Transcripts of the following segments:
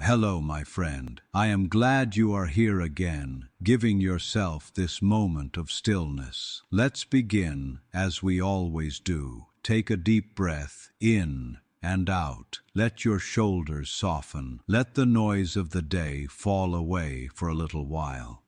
Hello, my friend. I am glad you are here again, giving yourself this moment of stillness. Let's begin, as we always do. Take a deep breath in and out. Let your shoulders soften. Let the noise of the day fall away for a little while.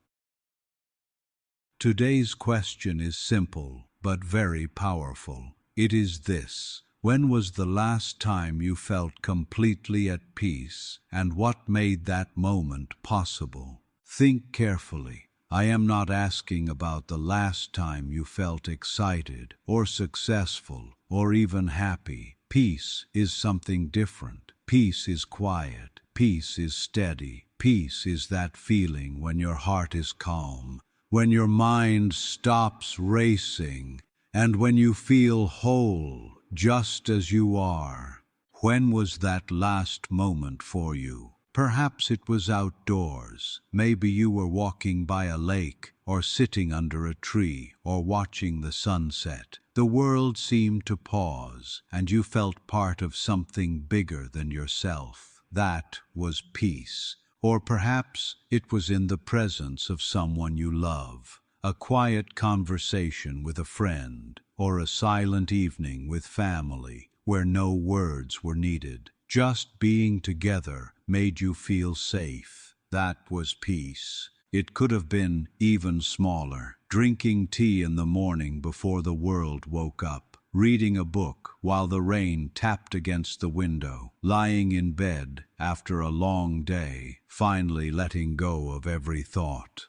Today's question is simple, but very powerful. It is this: when was the last time you felt completely at peace, and what made that moment possible? Think carefully. I am not asking about the last time you felt excited, or successful, or even happy. Peace is something different. Peace is quiet. Peace is steady. Peace is that feeling when your heart is calm, when your mind stops racing, and when you feel whole, just as you are. When was that last moment for you? Perhaps it was outdoors. Maybe you were walking by a lake, or sitting under a tree, or watching the sunset. The world seemed to pause, and you felt part of something bigger than yourself. That was peace. Or perhaps it was in the presence of someone you love. A quiet conversation with a friend, or a silent evening with family, where no words were needed. Just being together made you feel safe. That was peace. It could have been even smaller. Drinking tea in the morning before the world woke up. Reading a book while the rain tapped against the window. Lying in bed after a long day, finally letting go of every thought.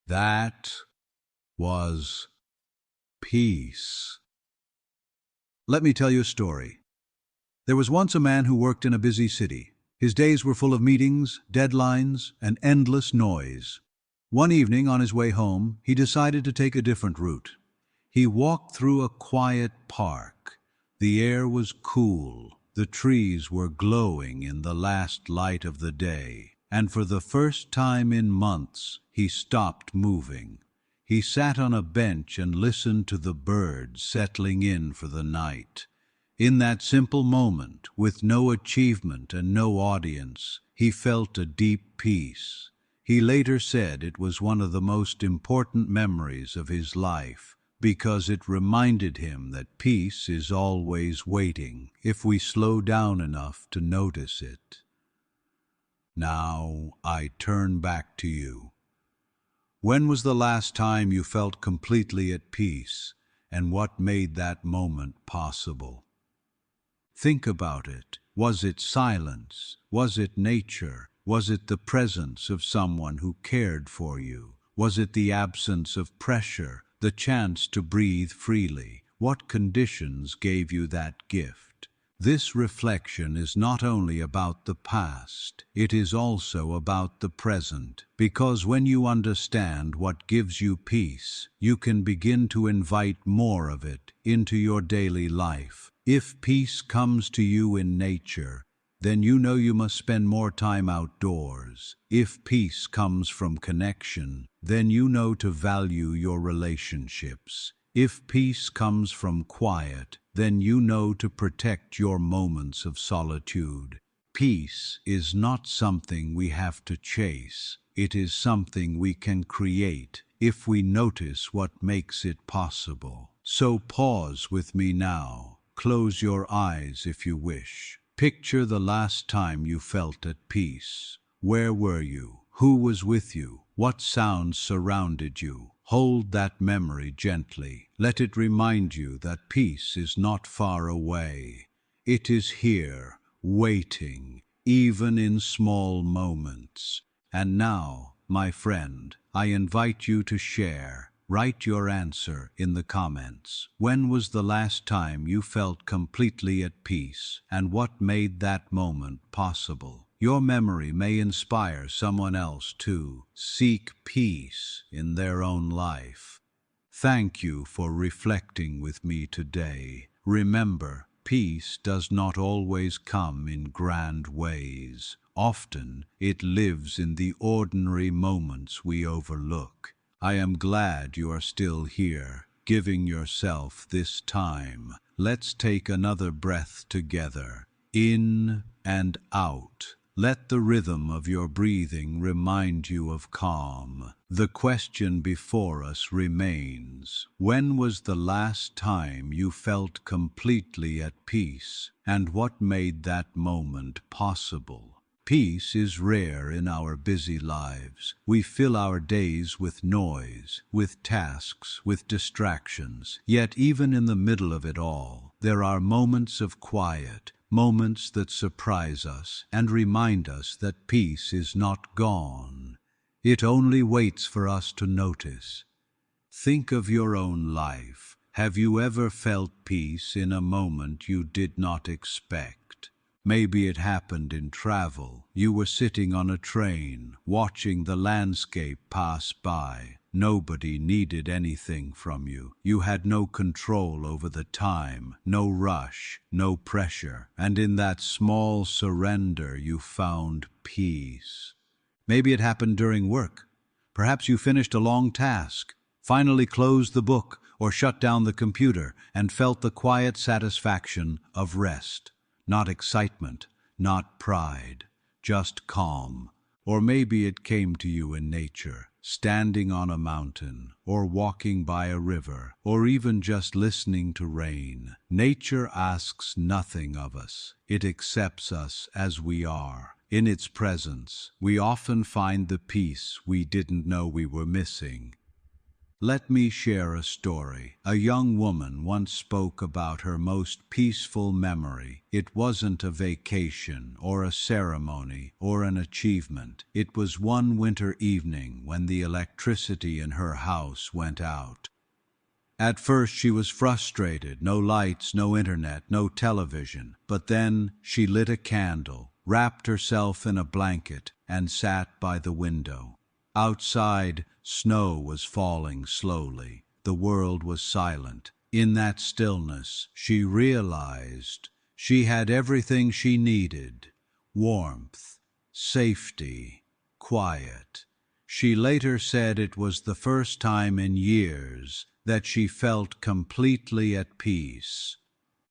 That was peace. Let me tell you a story. There was once a man who worked in a busy city. His days were full of meetings, deadlines, and endless noise. One evening on his way home, he decided to take a different route. He walked through a quiet park. The air was cool. The trees were glowing in the last light of the day. And for the first time in months, he stopped moving. He sat on a bench and listened to the birds settling in for the night. In that simple moment, with no achievement and no audience, he felt a deep peace. He later said it was one of the most important memories of his life, because it reminded him that peace is always waiting if we slow down enough to notice it. Now I turn back to you. When was the last time you felt completely at peace, and what made that moment possible? Think about it. Was it silence? Was it nature? Was it the presence of someone who cared for you? Was it the absence of pressure, the chance to breathe freely? What conditions gave you that gift? This reflection is not only about the past, it is also about the present, because when you understand what gives you peace, you can begin to invite more of it into your daily life. If peace comes to you in nature, then you know you must spend more time outdoors. If peace comes from connection, then you know to value your relationships. If peace comes from quiet, then you know to protect your moments of solitude. Peace is not something we have to chase. It is something we can create if we notice what makes it possible. So pause with me now. Close your eyes if you wish. Picture the last time you felt at peace. Where were you? Who was with you? What sounds surrounded you? Hold that memory gently. Let it remind you that peace is not far away. It is here, waiting, even in small moments. And now, my friend, I invite you to share. Write your answer in the comments. When was the last time you felt completely at peace, and what made that moment possible? Your memory may inspire someone else to seek peace in their own life. Thank you for reflecting with me today. Remember, peace does not always come in grand ways. Often, it lives in the ordinary moments we overlook. I am glad you are still here, giving yourself this time. Let's take another breath together, in and out. Let the rhythm of your breathing remind you of calm. The question before us remains: when was the last time you felt completely at peace, and what made that moment possible? Peace is rare in our busy lives. We fill our days with noise, with tasks, with distractions. Yet even in the middle of it all, there are moments of quiet, moments that surprise us and remind us that peace is not gone. It only waits for us to notice. Think of your own life. Have you ever felt peace in a moment you did not expect? Maybe it happened in travel. You were sitting on a train, watching the landscape pass by. Nobody needed anything from you. You had no control over the time, no rush, no pressure. And in that small surrender, you found peace. Maybe it happened during work. Perhaps you finished a long task, finally closed the book, or shut down the computer, and felt the quiet satisfaction of rest. Not excitement, not pride, just calm. Or maybe it came to you in nature, standing on a mountain, or walking by a river, or even just listening to rain. Nature asks nothing of us. It accepts us as we are. In its presence, we often find the peace we didn't know we were missing. Let me share a story. A young woman once spoke about her most peaceful memory. It wasn't a vacation or a ceremony or an achievement. It was one winter evening when the electricity in her house went out. At first she was frustrated. No lights, no internet, no television. But then she lit a candle, wrapped herself in a blanket, and sat by the window. Outside, snow was falling slowly. The world was silent. In that stillness, she realized she had everything she needed: warmth, safety, quiet. She later said it was the first time in years that she felt completely at peace.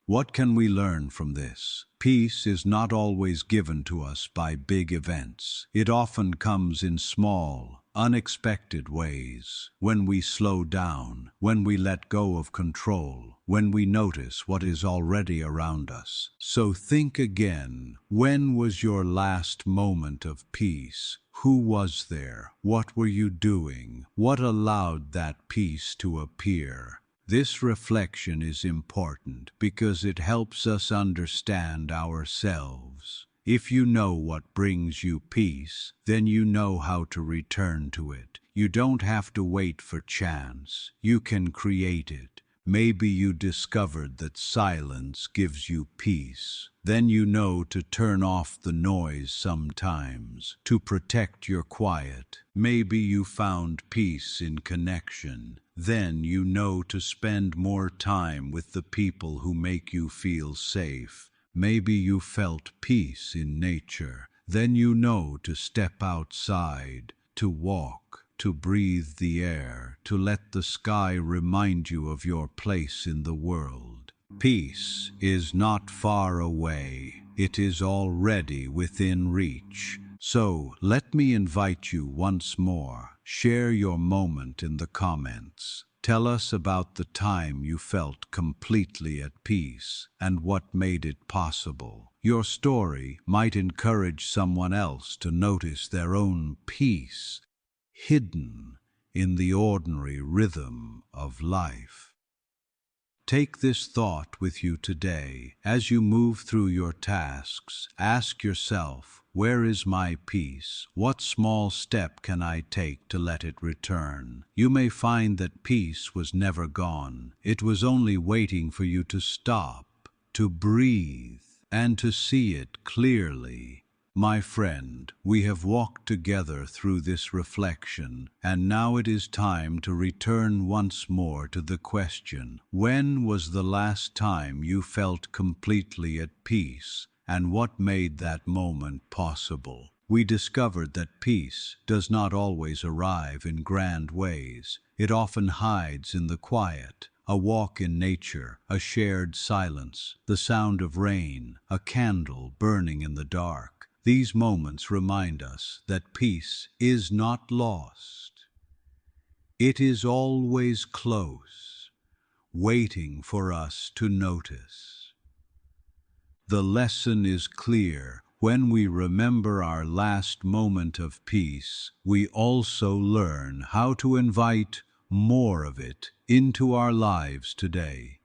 What can we learn from this? Peace is not always given to us by big events. It often comes in small, unexpected ways. When we slow down, when we let go of control, when we notice what is already around us. So think again. When was your last moment of peace? Who was there? What were you doing? What allowed that peace to appear? This reflection is important because it helps us understand ourselves. If you know what brings you peace, then you know how to return to it. You don't have to wait for chance. You can create it. Maybe you discovered that silence gives you peace. Then you know to turn off the noise sometimes, to protect your quiet. Maybe you found peace in connection. Then you know to spend more time with the people who make you feel safe. Maybe you felt peace in nature. Then you know to step outside, to walk, to breathe the air, to let the sky remind you of your place in the world. Peace is not far away. It is already within reach. So let me invite you once more. Share your moment in the comments. Tell us about the time you felt completely at peace and what made it possible. Your story might encourage someone else to notice their own peace hidden in the ordinary rhythm of life. Take this thought with you today. As you move through your tasks, ask yourself, where is my peace? What small step can I take to let it return? You may find that peace was never gone. It was only waiting for you to stop, to breathe, and to see it clearly. My friend, we have walked together through this reflection, and now it is time to return once more to the question: when was the last time you felt completely at peace, and what made that moment possible? We discovered that peace does not always arrive in grand ways. It often hides in the quiet. A walk in nature, a shared silence, the sound of rain, a candle burning in the dark. These moments remind us that peace is not lost. It is always close, waiting for us to notice. The lesson is clear. When we remember our last moment of peace, we also learn how to invite more of it into our lives today.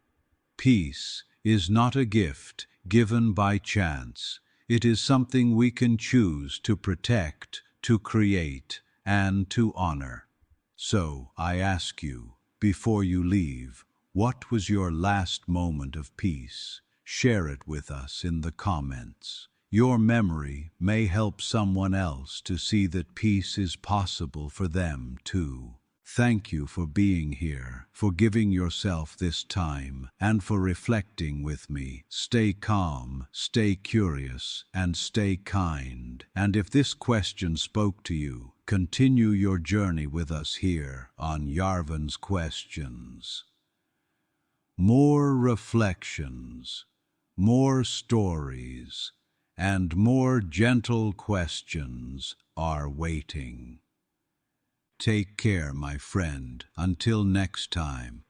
Peace is not a gift given by chance. It is something we can choose to protect, to create, and to honor. So, I ask you, before you leave, what was your last moment of peace? Share it with us in the comments. Your memory may help someone else to see that peace is possible for them too. Thank you for being here, for giving yourself this time, and for reflecting with me. Stay calm, stay curious, and stay kind. And if this question spoke to you, continue your journey with us here on Yarven's Questions. More reflections, more stories, and more gentle questions are waiting. Take care, my friend. Until next time.